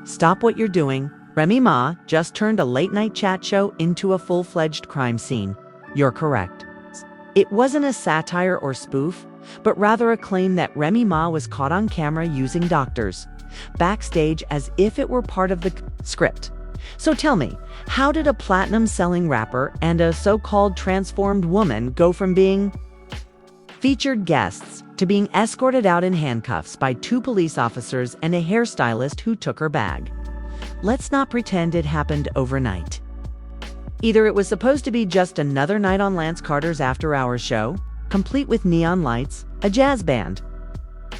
Stop what you're doing. Remy Ma just turned a late-night chat show into a full-fledged crime scene. You're correct. It wasn't a satire or spoof, but rather a claim that Remy Ma was caught on camera using doctors backstage as if it were part of the script. So tell me, how did a platinum-selling rapper and a so-called transformed woman go from being featured guests to being escorted out in handcuffs by 2 police officers and a hairstylist who took her bag? Let's not pretend it happened overnight. Either it was supposed to be just another night on Lance Carter's after-hours show, complete with neon lights, a jazz band,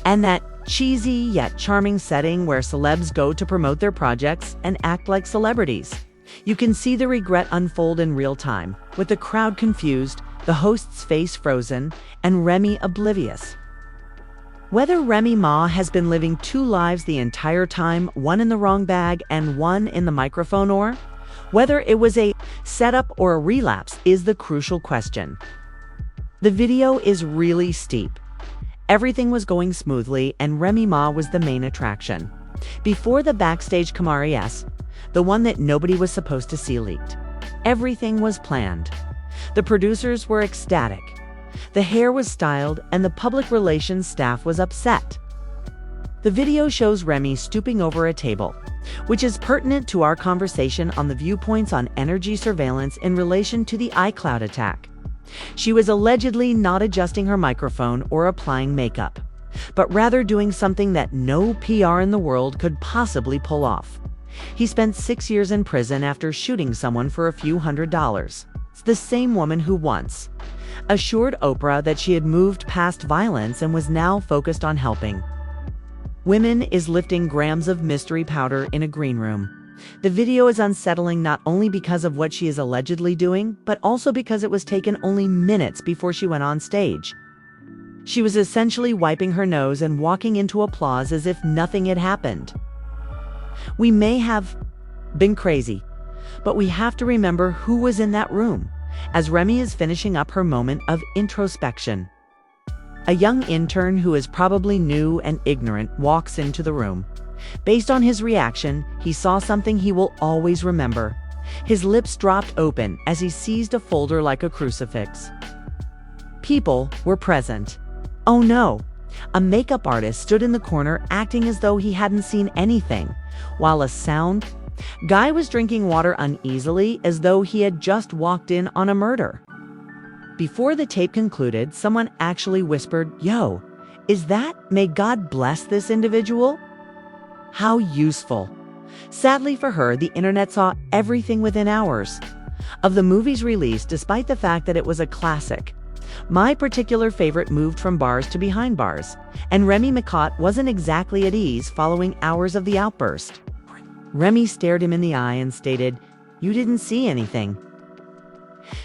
and that cheesy yet charming setting where celebs go to promote their projects and act like celebrities. You can see the regret unfold in real time, with the crowd confused, the host's face frozen, and Remy oblivious. Whether Remy Ma has been living 2 lives the entire time, one in the wrong bag and one in the microphone, or whether it was a setup or a relapse is the crucial question. The video is really steep. Everything was going smoothly and Remy Ma was the main attraction. Before the backstage Camarias, the one that nobody was supposed to see leaked, everything was planned. The producers were ecstatic. The hair was styled and the public relations staff was upset. The video shows Remy stooping over a table, which is pertinent to our conversation on the viewpoints on energy surveillance in relation to the iCloud attack. She was allegedly not adjusting her microphone or applying makeup, but rather doing something that no PR in the world could possibly pull off. He spent 6 years in prison after shooting someone for a few $100s. It's the same woman who once assured Oprah that she had moved past violence and was now focused on helping women is lifting grams of mystery powder in a green room. The video is unsettling not only because of what she is allegedly doing, but also because it was taken only minutes before she went on stage. She was essentially wiping her nose and walking into applause as if nothing had happened. We may have been crazy, but we have to remember who was in that room as Remy is finishing up her moment of introspection. A young intern who is probably new and ignorant walks into the room. Based on his reaction, he saw something he will always remember. His lips dropped open as he seized a folder like a crucifix. People were present. Oh no! A makeup artist stood in the corner acting as though he hadn't seen anything, while a sound guy was drinking water uneasily as though he had just walked in on a murder. Before the tape concluded, someone actually whispered, "Yo, is that 'May God bless this individual'?" How useful. Sadly for her, the internet saw everything within hours of the movie's release, despite the fact that it was a classic. My particular favorite moved from bars to behind bars, and Remy Ma wasn't exactly at ease following hours of the outburst. Remy stared him in the eye and stated, "You didn't see anything."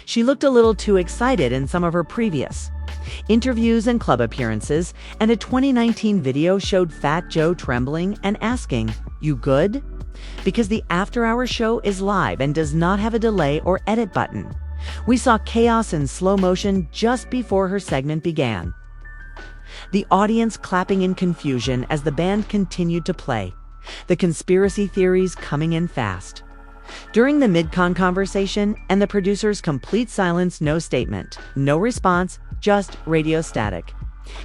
She looked a little too excited in some of her previous interviews and club appearances, and a 2019 video showed Fat Joe trembling and asking, "You good?" Because the after-hours show is live and does not have a delay or edit button. We saw chaos in slow motion just before her segment began. The audience clapping in confusion as the band continued to play. The conspiracy theories coming in fast. During the mid-con conversation and the producer's complete silence, no statement, no response, just radio static.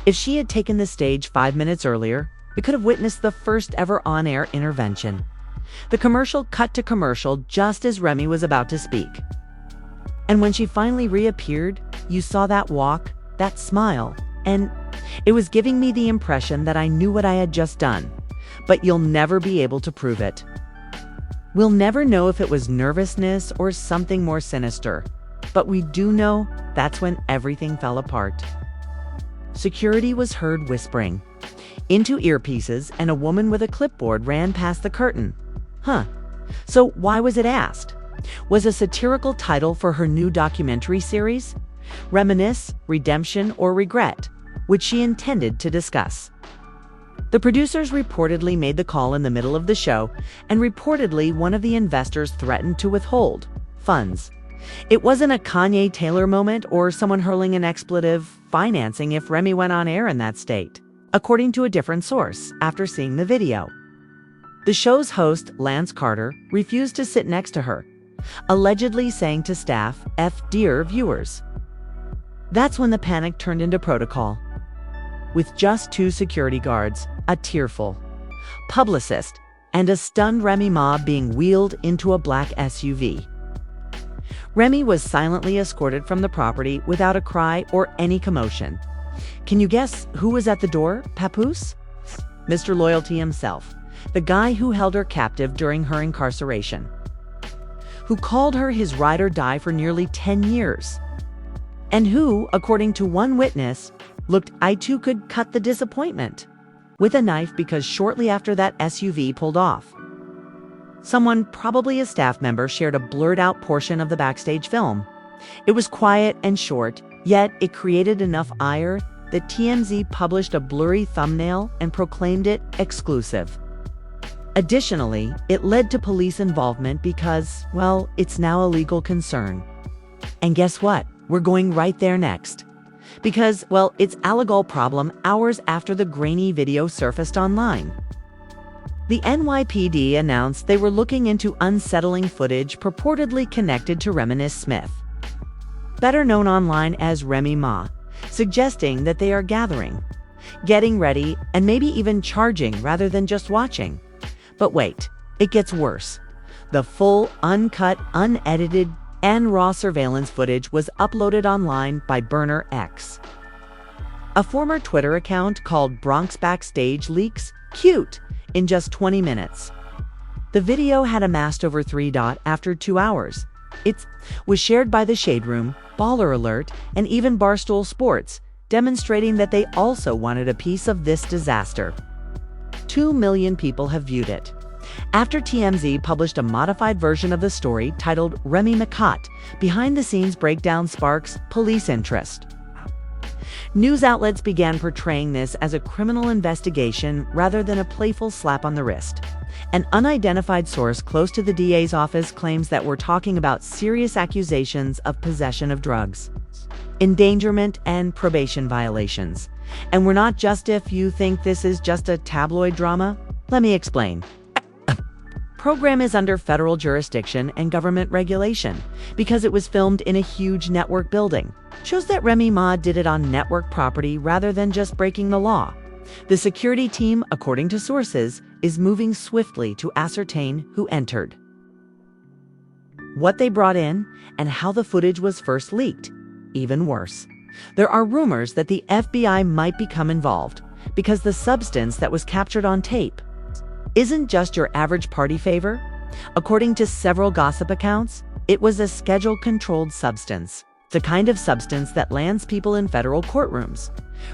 If she had taken the stage 5 minutes earlier, we could have witnessed the first ever on-air intervention. The commercial cut to commercial just as Remy was about to speak. And when she finally reappeared, you saw that walk, that smile, and it was giving me the impression that I knew what I had just done. But you'll never be able to prove it. We'll never know if it was nervousness or something more sinister, but we do know that's when everything fell apart. Security was heard whispering into earpieces, and a woman with a clipboard ran past the curtain. So why was it asked? Was a satirical title for her new documentary series? Reminisce, Redemption, or Regret, which she intended to discuss. The producers reportedly made the call in the middle of the show, and reportedly one of the investors threatened to withhold funds. It wasn't a Kanye Taylor moment or someone hurling an expletive financing if Remy went on air in that state, according to a different source after seeing the video. The show's host, Lance Carter, refused to sit next to her, allegedly saying to staff, "Dear viewers." That's when the panic turned into protocol. With just 2 security guards, a tearful publicist, and a stunned Remy Ma being wheeled into a black SUV. Remy was silently escorted from the property without a cry or any commotion. Can you guess who was at the door, Papoose? Mr. Loyalty himself, the guy who held her captive during her incarceration, who called her his ride or die for nearly 10 years, and who, according to one witness, looked I too could cut the disappointment with a knife because shortly after that SUV pulled off, someone, probably a staff member, shared a blurred-out portion of the backstage film. It was quiet and short, yet it created enough ire that TMZ published a blurry thumbnail and proclaimed it exclusive. Additionally, it led to police involvement because, well, it's now a legal concern. And guess what? We're going right there next. Because, well, it's a legal problem hours after the grainy video surfaced online. The NYPD announced they were looking into unsettling footage purportedly connected to Remy Smith, better known online as Remy Ma, suggesting that they are gathering, getting ready, and maybe even charging rather than just watching. But wait, it gets worse. The full, uncut, unedited, and raw surveillance footage was uploaded online by Burner X, a former Twitter account called Bronx Backstage Leaks, cute, in just 20 minutes. The video had amassed over 3 after 2 hours. It was shared by The Shade Room, Baller Alert, and even Barstool Sports, demonstrating that they also wanted a piece of this disaster. 2 million people have viewed it. After TMZ published a modified version of the story titled Remy Ma, Behind the Scenes Breakdown Sparks Police Interest. News outlets began portraying this as a criminal investigation rather than a playful slap on the wrist. An unidentified source close to the DA's office claims that we're talking about serious accusations of possession of drugs, endangerment, and probation violations. And we're not just if you think this is just a tabloid drama. Let me explain. Program is under federal jurisdiction and government regulation because it was filmed in a huge network building. Shows that Remy Ma did it on network property rather than just breaking the law. The security team, according to sources, is moving swiftly to ascertain who entered, what they brought in, and how the footage was first leaked. Even worse, there are rumors that the FBI might become involved because the substance that was captured on tape isn't just your average party favor. According to several gossip accounts, it was a schedule-controlled substance, the kind of substance that lands people in federal courtrooms,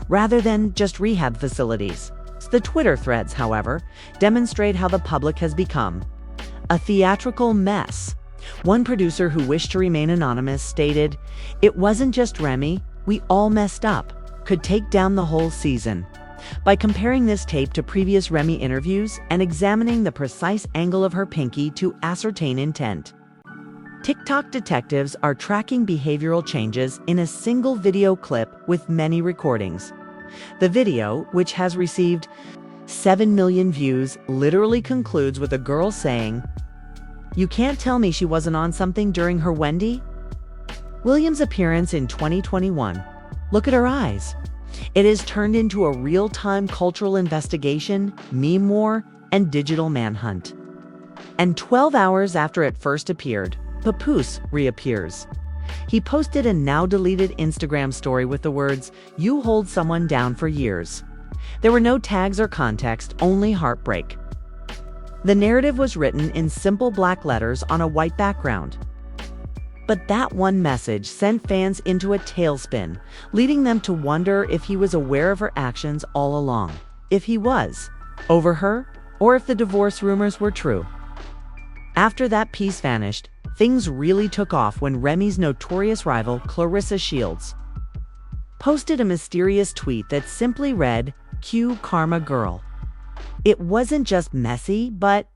rather than just rehab facilities. The Twitter threads, however, demonstrate how the public has become a theatrical mess. One producer who wished to remain anonymous stated, "It wasn't just Remy, we all messed up, could take down the whole season." By comparing this tape to previous Remy interviews and examining the precise angle of her pinky to ascertain intent, TikTok detectives are tracking behavioral changes in a single video clip with many recordings. The video, which has received 7 million views, literally concludes with a girl saying, "You can't tell me she wasn't on something during her Wendy Williams appearance in 2021. Look at her eyes." It has turned into a real-time cultural investigation, meme war, and digital manhunt. And 12 hours after it first appeared, Papoose reappears. He posted a now-deleted Instagram story with the words, "You hold someone down for years." There were no tags or context, only heartbreak. The narrative was written in simple black letters on a white background. But that one message sent fans into a tailspin, leading them to wonder if he was aware of her actions all along, if he was over her, or if the divorce rumors were true. After that piece vanished, things really took off when Remy's notorious rival, Clarissa Shields, posted a mysterious tweet that simply read, "Cue Karma Girl." It wasn't just messy, but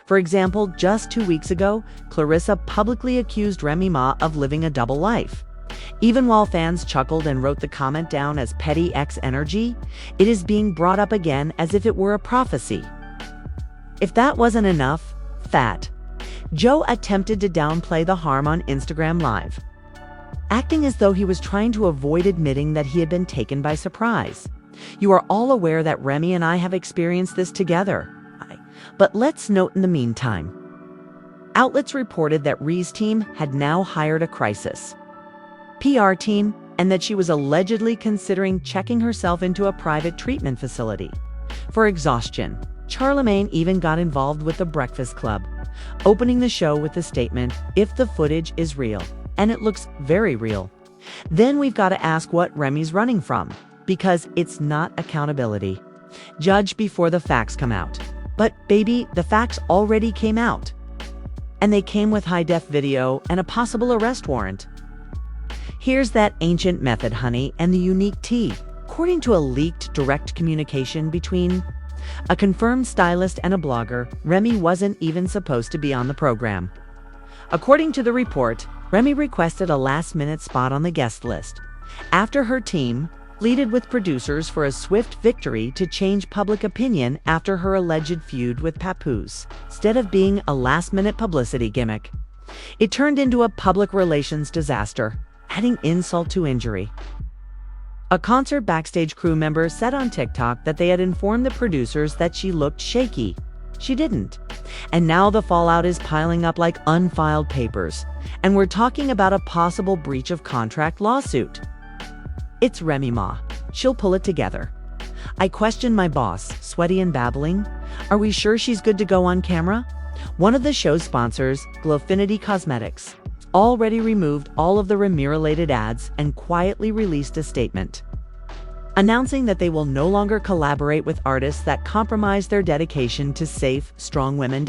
For example, just 2 weeks ago, Clarissa publicly accused Remy Ma of living a double life. Even while fans chuckled and wrote the comment down as petty X energy, it is being brought up again as if it were a prophecy. If that wasn't enough, fat. Joe attempted to downplay the harm on Instagram Live, acting as though he was trying to avoid admitting that he had been taken by surprise. You are all aware that Remy and I have experienced this together. But let's note in the meantime, outlets reported that Rhee's team had now hired a crisis PR team and that she was allegedly considering checking herself into a private treatment facility for exhaustion. Charlemagne even got involved with the Breakfast Club, opening the show with the statement, "If the footage is real," and it looks very real, then we've got to ask what Remy's running from, because it's not accountability. Judge before the facts come out. But baby, the facts already came out. And they came with high-def video and a possible arrest warrant. Here's that ancient method, honey, and the unique tea. According to a leaked direct communication between a confirmed stylist and a blogger, Remy wasn't even supposed to be on the program. According to the report, Remy requested a last-minute spot on the guest list after her team pleaded with producers for a swift victory to change public opinion after her alleged feud with Papoose. Instead of being a last-minute publicity gimmick, it turned into a public relations disaster, adding insult to injury. A concert backstage crew member said on TikTok that they had informed the producers that she looked shaky. She didn't. And now the fallout is piling up like unfiled papers, and we're talking about a possible breach of contract lawsuit. It's Remy Ma. She'll pull it together. I questioned my boss, sweaty and babbling. Are we sure she's good to go on camera? One of the show's sponsors, Glowfinity Cosmetics, already removed all of the Remy-related ads and quietly released a statement announcing that they will no longer collaborate with artists that compromise their dedication to safe, strong women.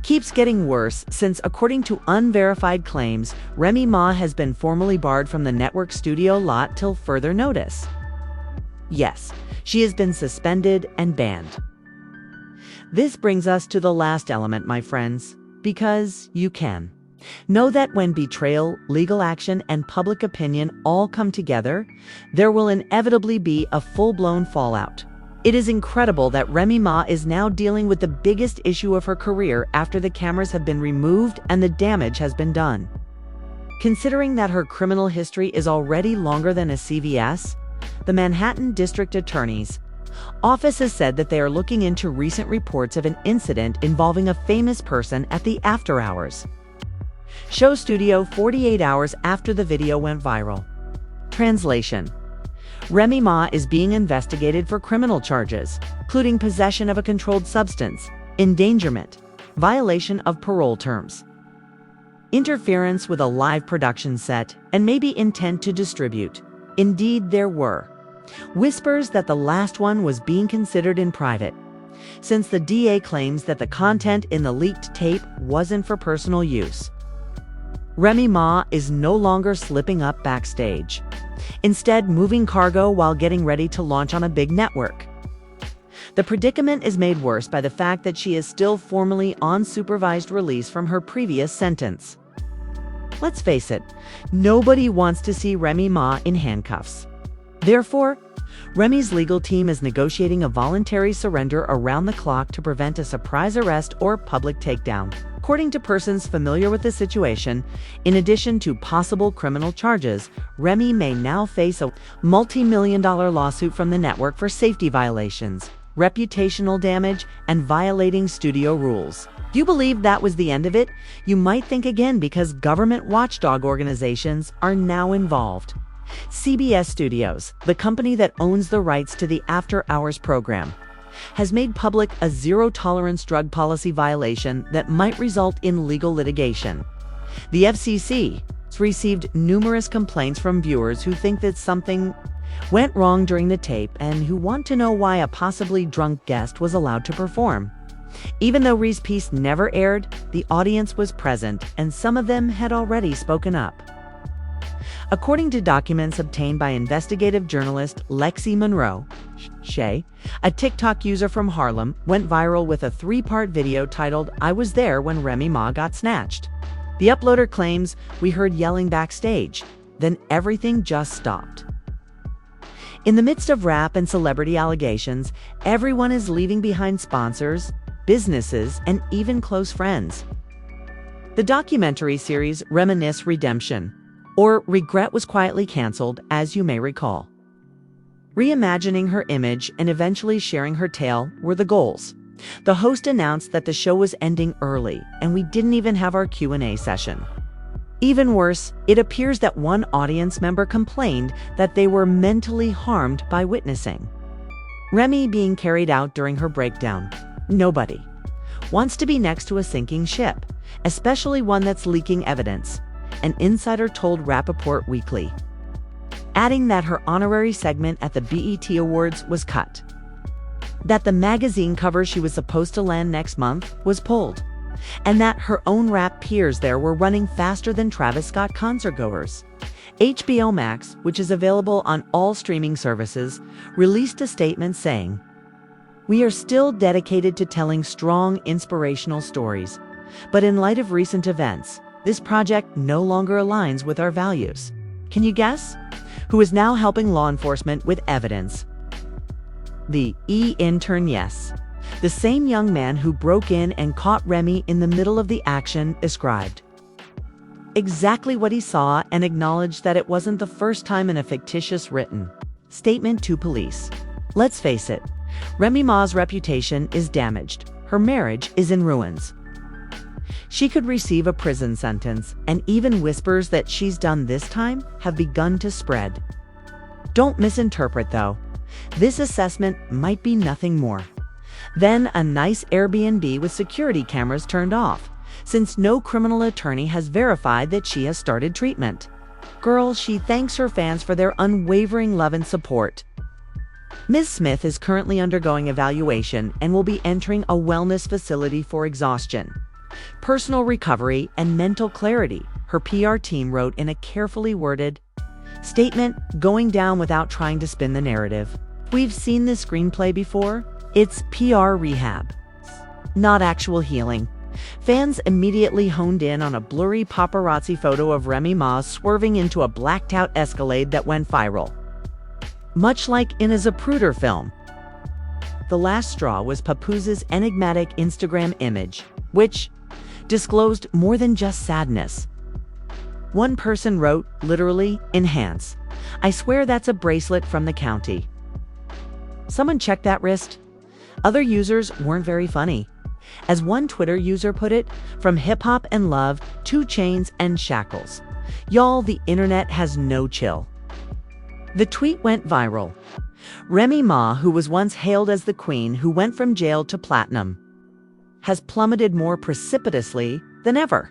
Keeps getting worse since, according to unverified claims, Remy Ma has been formally barred from the network studio lot till further notice. Yes, she has been suspended and banned. This brings us to the last element, my friends, because you can. Know that when betrayal, legal action, and public opinion all come together, there will inevitably be a full-blown fallout. It is incredible that Remy Ma is now dealing with the biggest issue of her career after the cameras have been removed and the damage has been done. Considering that her criminal history is already longer than a CVS, the Manhattan District Attorney's office has said that they are looking into recent reports of an incident involving a famous person at the after hours show studio 48 hours after the video went viral. Translation: Remy Ma is being investigated for criminal charges, including possession of a controlled substance, endangerment, violation of parole terms, interference with a live production set, and maybe intent to distribute. Indeed, there were whispers that the last one was being considered in private, since the DA claims that the content in the leaked tape wasn't for personal use. Remy Ma is no longer slipping up backstage, instead moving cargo while getting ready to launch on a big network. The predicament is made worse by the fact that she is still formally on supervised release from her previous sentence. Let's face it, nobody wants to see Remy Ma in handcuffs. Therefore, Remy's legal team is negotiating a voluntary surrender around the clock to prevent a surprise arrest or public takedown. According to persons familiar with the situation, in addition to possible criminal charges, Remy may now face a multi-million-dollar lawsuit from the network for safety violations, reputational damage, and violating studio rules. If you believe that was the end of it, you might think again, because government watchdog organizations are now involved. CBS Studios, the company that owns the rights to the After Hours program, has made public a zero-tolerance drug policy violation that might result in legal litigation. The FCC has received numerous complaints from viewers who think that something went wrong during the tape and who want to know why a possibly drunk guest was allowed to perform. Even though Rhee's piece never aired, the audience was present, and some of them had already spoken up. According to documents obtained by investigative journalist Lexi Monroe, Shay, a TikTok user from Harlem, went viral with a 3-part video titled, "I Was There When Remy Ma Got Snatched." The uploader claims, "We heard yelling backstage, then everything just stopped." In the midst of rap and celebrity allegations, everyone is leaving behind sponsors, businesses, and even close friends. The documentary series Reminisce Redemption, or Regret, was quietly canceled, as you may recall. Reimagining her image and eventually sharing her tale were the goals. The host announced that the show was ending early, and we didn't even have our Q&A session. Even worse, it appears that one audience member complained that they were mentally harmed by witnessing Remy being carried out during her breakdown. Nobody wants to be next to a sinking ship, especially one that's leaking evidence, an insider told Rappaport Weekly, adding that her honorary segment at the BET Awards was cut, that the magazine cover she was supposed to land next month was pulled, and that her own rap peers there were running faster than Travis Scott concertgoers. HBO Max, which is available on all streaming services, released a statement saying, "We are still dedicated to telling strong, inspirational stories, but in light of recent events, this project no longer aligns with our values." Can you guess who is now helping law enforcement with evidence? The intern, yes. The same young man who broke in and caught Remy in the middle of the action described exactly what he saw and acknowledged that it wasn't the first time in a fictitious written statement to police. Let's face it, Remy Ma's reputation is damaged. Her marriage is in ruins. She could receive a prison sentence, and even whispers that she's done this time have begun to spread. Don't misinterpret, though. This assessment might be nothing more than a nice Airbnb with security cameras turned off, since no criminal attorney has verified that she has started treatment. Girl, she thanks her fans for their unwavering love and support. Ms. Smith is currently undergoing evaluation and will be entering a wellness facility for exhaustion, personal recovery, and mental clarity, her PR team wrote in a carefully worded statement, going down without trying to spin the narrative. "We've seen this screenplay before. It's PR rehab, not actual healing." Fans immediately honed in on a blurry paparazzi photo of Remy Ma swerving into a blacked-out Escalade that went viral, much like in a Zapruder film. The last straw was Papooses' enigmatic Instagram image, which disclosed more than just sadness. One person wrote, literally, "Enhance. I swear that's a bracelet from the county. Someone check that wrist." Other users weren't very funny. As one Twitter user put it, "From hip-hop and love, 2 chains and shackles. Y'all, the internet has no chill." The tweet went viral. Remy Ma, who was once hailed as the queen who went from jail to platinum, has plummeted more precipitously than ever.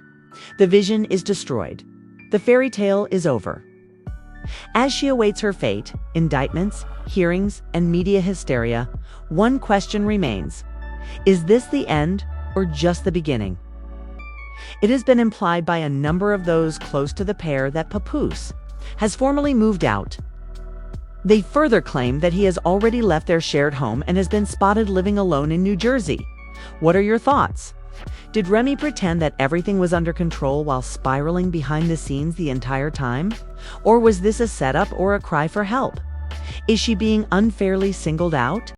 The vision is destroyed. The fairy tale is over. As she awaits her fate, indictments, hearings, and media hysteria, one question remains. Is this the end or just the beginning? It has been implied by a number of those close to the pair that Papoose has formally moved out. They further claim that he has already left their shared home and has been spotted living alone in New Jersey. What are your thoughts? Did Remy pretend that everything was under control while spiraling behind the scenes the entire time? Or was this a setup or a cry for help? Is she being unfairly singled out?